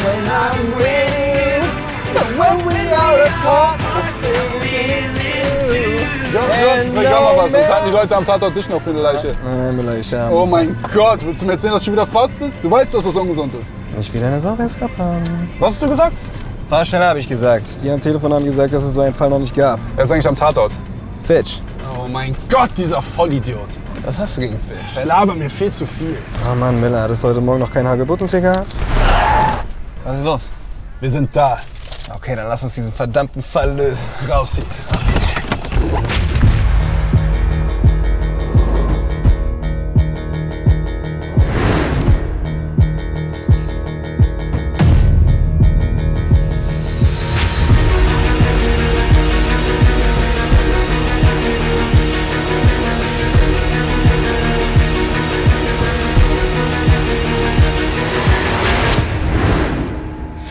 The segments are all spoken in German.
when I'm with you. But when we are apart, I feel Johnson, sag mal was. Was halten die Leute am Tatort dich noch für eine Leiche? Nein, Miller, ich Oh mein Gott, willst du mir erzählen, dass du schon wieder fastest? Du weißt, dass das ungesund ist. Ich will eine saubere haben. Was hast du gesagt? Fahr schneller, habe ich gesagt. Die am Telefon haben gesagt, dass es so einen Fall noch nicht gab. Er ist eigentlich am Tatort. Fitch. Oh mein Gott, dieser Vollidiot. Was hast du gegen Fitch? Er labert mir viel zu viel. Oh Mann, Miller, hattest du heute Morgen noch keinen Hagebuttenticker gehabt? Was ist los? Wir sind da. Okay, dann lass uns diesen verdammten Fall lösen. Raus hier.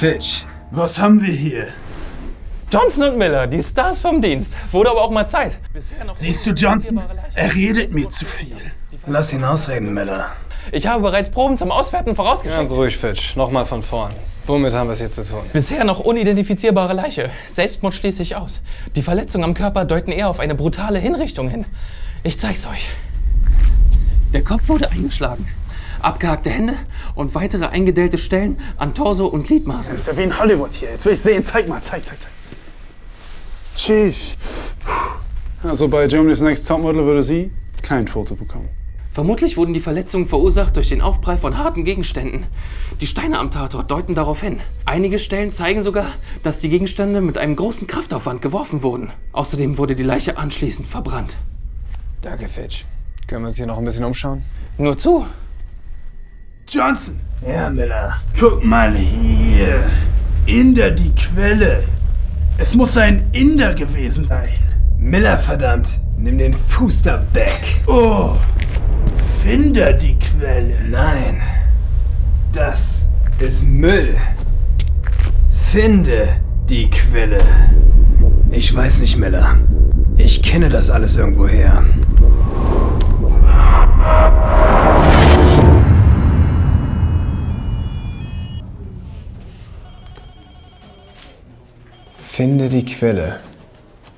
Fitch. Was haben wir hier? Johnson und Miller, die Stars vom Dienst. Wurde aber auch mal Zeit. Siehst du, Johnson? Er redet mir zu viel. Lass ihn ausreden, Miller. Ich habe bereits Proben zum Auswerten vorausgeschickt. Ganz ruhig, Fitch. Nochmal von vorn. Womit haben wir es jetzt zu tun? Bisher noch unidentifizierbare Leiche. Selbstmord schließe ich aus. Die Verletzungen am Körper deuten eher auf eine brutale Hinrichtung hin. Ich zeig's euch. Der Kopf wurde eingeschlagen. Abgehackte Hände und weitere eingedellte Stellen an Torso und Gliedmaßen. Ist ja wie in Hollywood hier. Jetzt will ich sehen. Zeig mal, zeig. Tschüss. Also bei Germany's Next Topmodel würde sie kein Foto bekommen. Vermutlich wurden die Verletzungen verursacht durch den Aufprall von harten Gegenständen. Die Steine am Tatort deuten darauf hin. Einige Stellen zeigen sogar, dass die Gegenstände mit einem großen Kraftaufwand geworfen wurden. Außerdem wurde die Leiche anschließend verbrannt. Danke, Fitch. Können wir uns hier noch ein bisschen umschauen? Nur zu. Johnson, Ja, Miller. guck mal hier. Inder die Quelle. Es muss ein Inder gewesen sein. Miller, verdammt. Nimm den Fuß da weg. Oh, Finder die Quelle. Nein. Das ist Müll. Finde die Quelle. Ich weiß nicht, Miller. Ich kenne das alles irgendwoher. Finde die Quelle.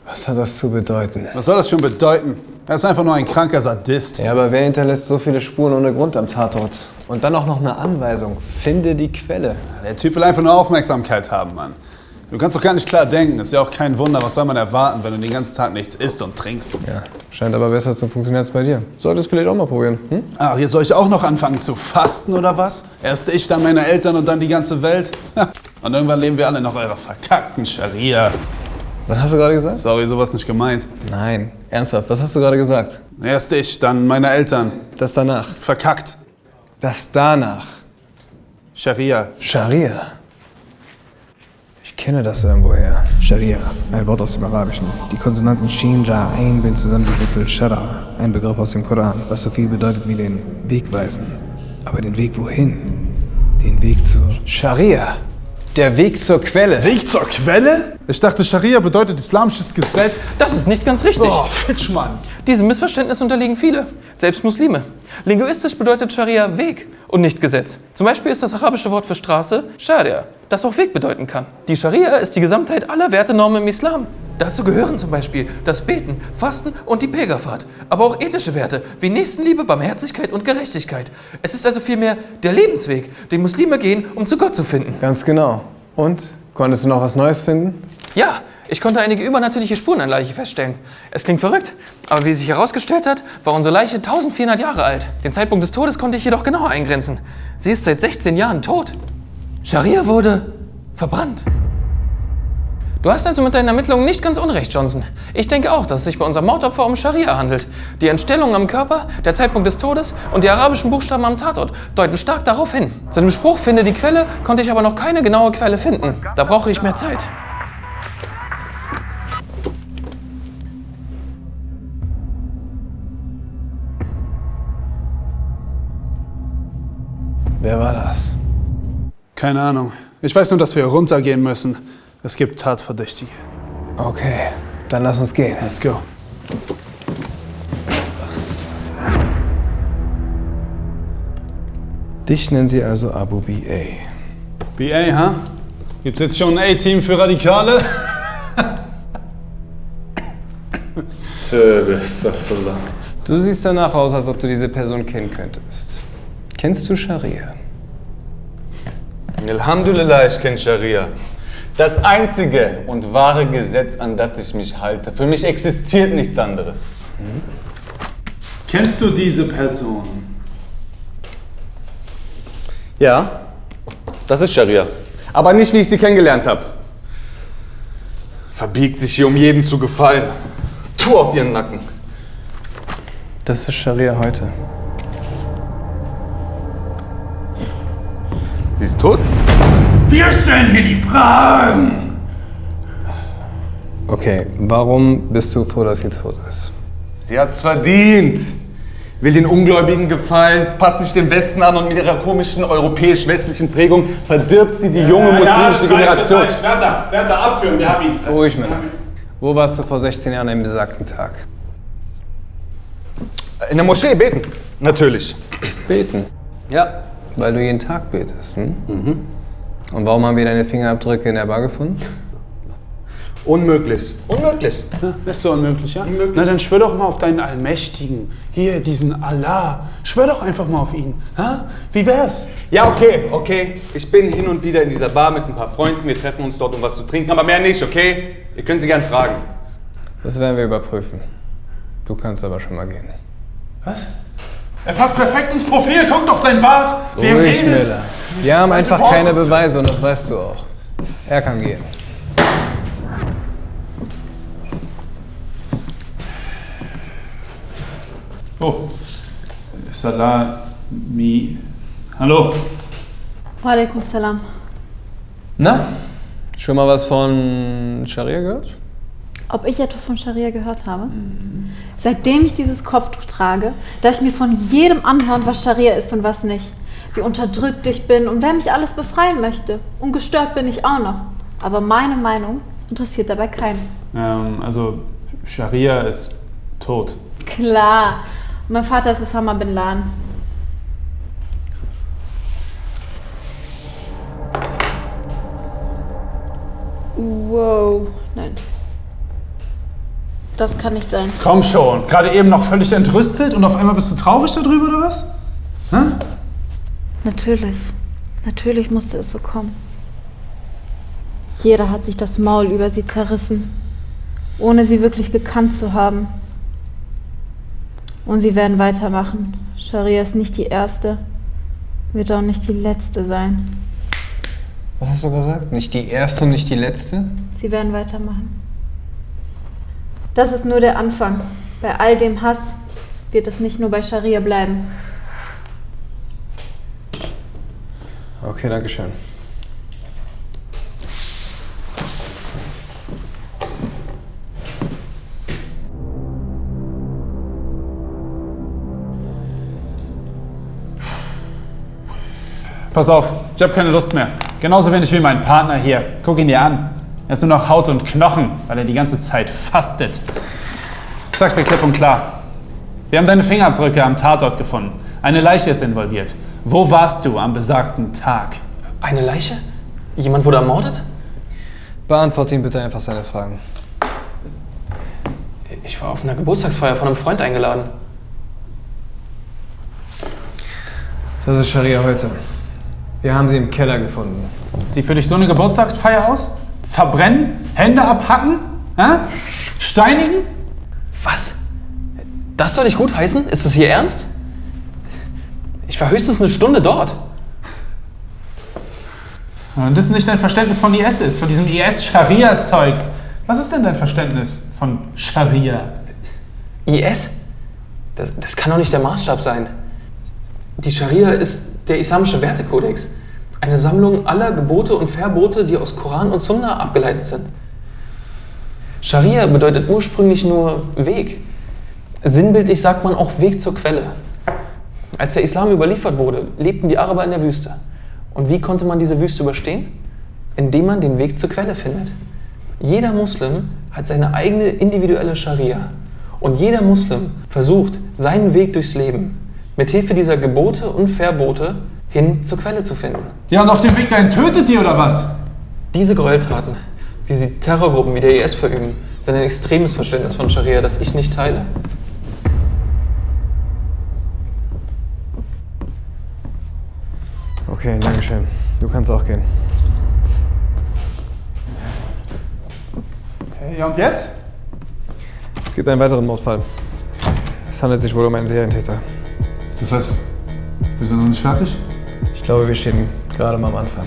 Was hat das zu bedeuten? Was soll das schon bedeuten? Er ist einfach nur ein kranker Sadist. Ja, aber wer hinterlässt so viele Spuren ohne Grund am Tatort? Und dann auch noch eine Anweisung. Finde die Quelle. Der Typ will einfach nur Aufmerksamkeit haben, Mann. Du kannst doch gar nicht klar denken. Ist ja auch kein Wunder. Was soll man erwarten, wenn du den ganzen Tag nichts isst und trinkst? Ja, scheint aber besser zu funktionieren als bei dir. Solltest vielleicht auch mal probieren. Hm? Ach, jetzt soll ich auch noch anfangen zu fasten oder was? Erst ich, dann meine Eltern und dann die ganze Welt. Und irgendwann leben wir alle nach eurer verkackten Scharia. Was hast du gerade gesagt? Sorry, sowas nicht gemeint. Nein, ernsthaft, was hast du gerade gesagt? Erst ich, dann meine Eltern. Das danach. Verkackt. Das danach. Scharia. Scharia. Ich kenne das irgendwoher. Scharia, ein Wort aus dem Arabischen. Die Konsonanten Shin, Ra, Ain bin zusammengewurzelt Shara, ein Begriff aus dem Koran, was so viel bedeutet wie den Weg weisen. Aber den Weg wohin? Den Weg zur Scharia. Der Weg zur Quelle. Weg zur Quelle? Ich dachte, Scharia bedeutet islamisches Gesetz. Das ist nicht ganz richtig. Oh, Fitch, Mann. Diesem Missverständnis unterliegen viele, selbst Muslime. Linguistisch bedeutet Scharia Weg und nicht Gesetz. Zum Beispiel ist das arabische Wort für Straße Scharia, das auch Weg bedeuten kann. Die Scharia ist die Gesamtheit aller Wertenormen im Islam. Dazu gehören zum Beispiel das Beten, Fasten und die Pilgerfahrt, aber auch ethische Werte wie Nächstenliebe, Barmherzigkeit und Gerechtigkeit. Es ist also vielmehr der Lebensweg, den Muslime gehen, um zu Gott zu finden. Ganz genau. Und? Konntest du noch was Neues finden? Ja, ich konnte einige übernatürliche Spuren an Leiche feststellen. Es klingt verrückt, aber wie sich herausgestellt hat, war unsere Leiche 1400 Jahre alt. Den Zeitpunkt des Todes konnte ich jedoch genauer eingrenzen. Sie ist seit 16 Jahren tot. Scharia wurde verbrannt. Du hast also mit deinen Ermittlungen nicht ganz unrecht, Johnson. Ich denke auch, dass es sich bei unserem Mordopfer um Scharia handelt. Die Entstellung am Körper, der Zeitpunkt des Todes und die arabischen Buchstaben am Tatort deuten stark darauf hin. Zu dem Spruch, finde die Quelle, konnte ich aber noch keine genaue Quelle finden. Da brauche ich mehr Zeit. Wer war das? Keine Ahnung. Ich weiß nur, dass wir runtergehen müssen. Es gibt Tatverdächtige. Okay, dann lass uns gehen. Let's go. Dich nennen sie also Abu B.A. BA, ha? Gibt's jetzt schon ein A-Team für Radikale? Du siehst danach aus, als ob du diese Person kennen könntest. Kennst du Scharia? Alhamdulillah, ich kenne Scharia. Das einzige und wahre Gesetz, an das ich mich halte. Für mich existiert nichts anderes. Kennst du diese Person? Ja, das ist Scharia. Aber nicht, wie ich sie kennengelernt habe. Verbiegt sich hier, um jedem zu gefallen. Tu auf ihren Nacken. Das ist Scharia heute. Sie ist tot? Wir stellen hier die Fragen! Okay, warum bist du froh, dass sie tot ist? Sie hat's verdient. Will den Ungläubigen gefallen, passt sich dem Westen an und mit ihrer komischen europäisch-westlichen Prägung verdirbt sie die junge muslimische Generation. Wärter, abführen, wir haben ihn. Ruhig, Männer. Wo warst du vor 16 Jahren am besagten Tag? In der Moschee beten, natürlich. Beten. Ja. Weil du jeden Tag betest, hm? Und warum haben wir deine Fingerabdrücke in der Bar gefunden? Unmöglich. Unmöglich. Ist so unmöglich, ja? Na, dann schwör doch mal auf deinen Allmächtigen. Hier, diesen Allah. Schwör doch einfach mal auf ihn. Ha? Wie wär's? Ja, okay. Ich bin hin und wieder in dieser Bar mit ein paar Freunden. Wir treffen uns dort, um was zu trinken, aber mehr nicht, okay? Ihr könnt sie gern fragen. Das werden wir überprüfen. Du kannst aber schon mal gehen. Was? Er passt perfekt ins Profil. Guck doch sein Bart. Wer Ruhig, redet? Miller. Wir haben einfach keine Beweise und das weißt du auch. Er kann gehen. Oh, Salami. Hallo. Walaikum salam. Na? Schon mal was von Scharia gehört? Ob ich etwas von Scharia gehört habe? Seitdem ich dieses Kopftuch trage, darf ich mir von jedem anhören, was Scharia ist und was nicht. Wie unterdrückt ich bin und wer mich alles befreien möchte. Und gestört bin ich auch noch. Aber meine Meinung interessiert dabei keinen. Also Scharia ist tot. Klar. Und mein Vater ist Osama bin Laden. Wow. Nein. Das kann nicht sein. Komm schon. Gerade eben noch völlig entrüstet und auf einmal bist du traurig darüber, oder was? Hä? Natürlich. Natürlich musste es so kommen. Jeder hat sich das Maul über sie zerrissen, ohne sie wirklich gekannt zu haben. Und sie werden weitermachen. Scharia ist nicht die erste, wird auch nicht die letzte sein. Was hast du gesagt? Nicht die erste und nicht die letzte? Sie werden weitermachen. Das ist nur der Anfang. Bei all dem Hass wird es nicht nur bei Scharia bleiben. Okay, danke schön. Pass auf, ich habe keine Lust mehr. Genauso wenig wie mein Partner hier. Guck ihn dir an. Er ist nur noch Haut und Knochen, weil er die ganze Zeit fastet. Ich sag's dir klipp und klar. Wir haben deine Fingerabdrücke am Tatort gefunden. Eine Leiche ist involviert. Wo warst du am besagten Tag? Eine Leiche? Jemand wurde ermordet? Beantworte ihm bitte einfach seine Fragen. Ich war auf einer Geburtstagsfeier von einem Freund eingeladen. Das ist Scharia heute. Wir haben sie im Keller gefunden. Sieht für dich so eine Geburtstagsfeier aus? Verbrennen? Hände abhacken? Steinigen? Was? Das soll nicht gut heißen? Ist das hier ernst? Ich war höchstens eine Stunde dort. Und das ist nicht dein Verständnis von IS ist, von diesem IS-Scharia-Zeugs. Was ist denn dein Verständnis von Scharia? IS? Das kann doch nicht der Maßstab sein. Die Scharia ist der islamische Wertekodex. Eine Sammlung aller Gebote und Verbote, die aus Koran und Sunna abgeleitet sind. Scharia bedeutet ursprünglich nur Weg. Sinnbildlich sagt man auch Weg zur Quelle. Als der Islam überliefert wurde, lebten die Araber in der Wüste. Und wie konnte man diese Wüste überstehen? Indem man den Weg zur Quelle findet. Jeder Muslim hat seine eigene individuelle Scharia. Und jeder Muslim versucht, seinen Weg durchs Leben mit Hilfe dieser Gebote und Verbote hin zur Quelle zu finden. Ja, und auf dem Weg dahin tötet ihr oder was? Diese Gräueltaten, wie sie Terrorgruppen wie der IS verüben, sind ein extremes Verständnis von Scharia, das ich nicht teile. Okay, dankeschön. Du kannst auch gehen. Ja, und jetzt? Es gibt einen weiteren Mordfall. Es handelt sich wohl um einen Serientäter. Das heißt, wir sind noch nicht fertig? Ich glaube, wir stehen gerade mal am Anfang.